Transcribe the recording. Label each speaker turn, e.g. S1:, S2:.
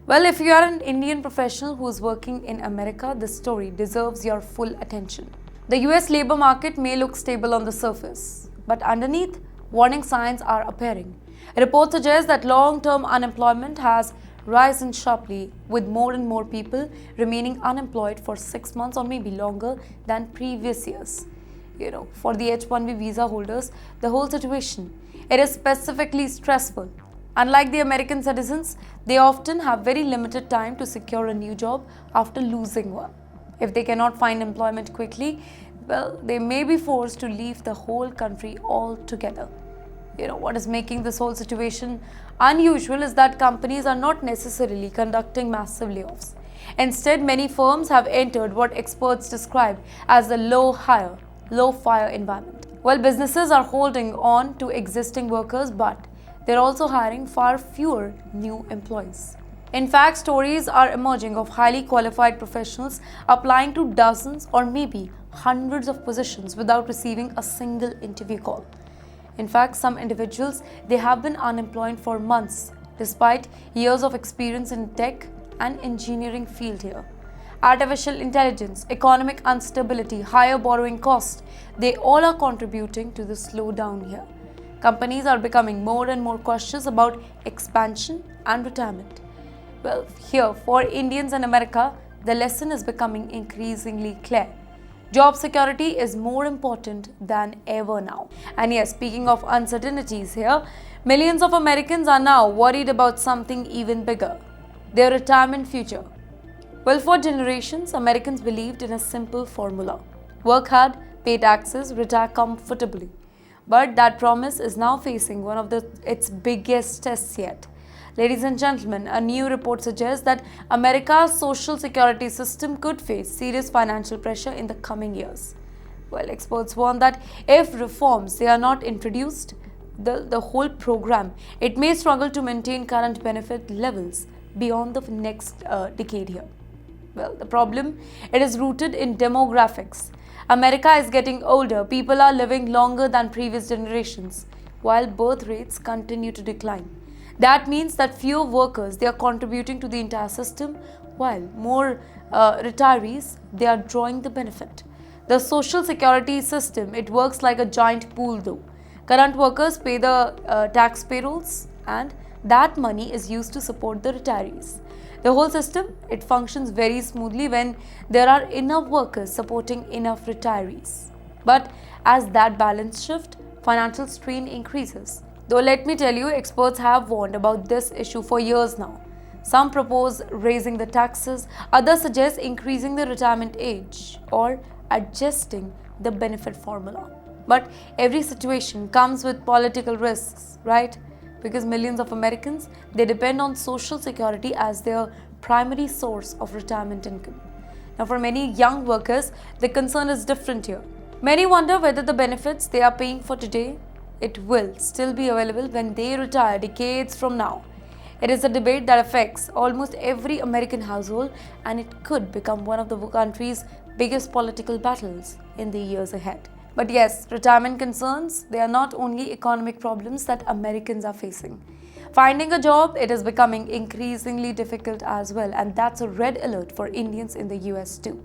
S1: Well, if you are an Indian professional who is working in America, this story deserves your full attention. The US labor market may look stable on the surface, but underneath, warning signs are appearing. Reports suggest that long-term unemployment has risen sharply, with more and more people remaining unemployed for 6 months or maybe longer than previous years. For the H-1B visa holders, the whole situation, it is specifically stressful. Unlike the American citizens, they often have very limited time to secure a new job after losing one. If they cannot find employment quickly, well, they may be forced to leave the whole country altogether. What is making this whole situation unusual is that companies are not necessarily conducting massive layoffs. Instead, many firms have entered what experts describe as the low fire environment. While businesses are holding on to existing workers, but they're also hiring far fewer new employees. In fact, stories are emerging of highly qualified professionals applying to dozens or maybe hundreds of positions without receiving a single interview call. In fact, some individuals, they have been unemployed for months despite years of experience in tech and engineering field here. Artificial intelligence, economic instability, higher borrowing costs, they all are contributing to the slowdown here. Companies are becoming more and more cautious about expansion and retirement. Well, here for Indians in America, the lesson is becoming increasingly clear. Job security is more important than ever now. And yes, speaking of uncertainties here, millions of Americans are now worried about something even bigger, their retirement future. Well, for generations, Americans believed in a simple formula: work hard, pay taxes, retire comfortably. But that promise is now facing one of its biggest tests yet. Ladies and gentlemen, a new report suggests that America's social security system could face serious financial pressure in the coming years. Well, experts warn that if reforms they are not introduced, the whole program, it may struggle to maintain current benefit levels beyond the next decade here. Well, the problem, it is rooted in demographics. America is getting older, people are living longer than previous generations, while birth rates continue to decline. That means that fewer workers, they are contributing to the entire system, while more retirees, they are drawing the benefit. The social security system, it works like a giant pool though. Current workers pay the tax payrolls, and that money is used to support the retirees. The whole system, it functions very smoothly when there are enough workers supporting enough retirees. But as that balance shifts, financial strain increases. Though let me tell you, experts have warned about this issue for years now. Some propose raising the taxes, others suggest increasing the retirement age or adjusting the benefit formula. But every situation comes with political risks, right? Because millions of Americans, they depend on Social Security as their primary source of retirement income. Now, for many young workers, the concern is different here. Many wonder whether the benefits they are paying for today, it will still be available when they retire decades from now. It is a debate that affects almost every American household, and it could become one of the country's biggest political battles in the years ahead. But yes, retirement concerns, they are not only economic problems that Americans are facing. Finding a job, it is becoming increasingly difficult as well, and that's a red alert for Indians in the US too.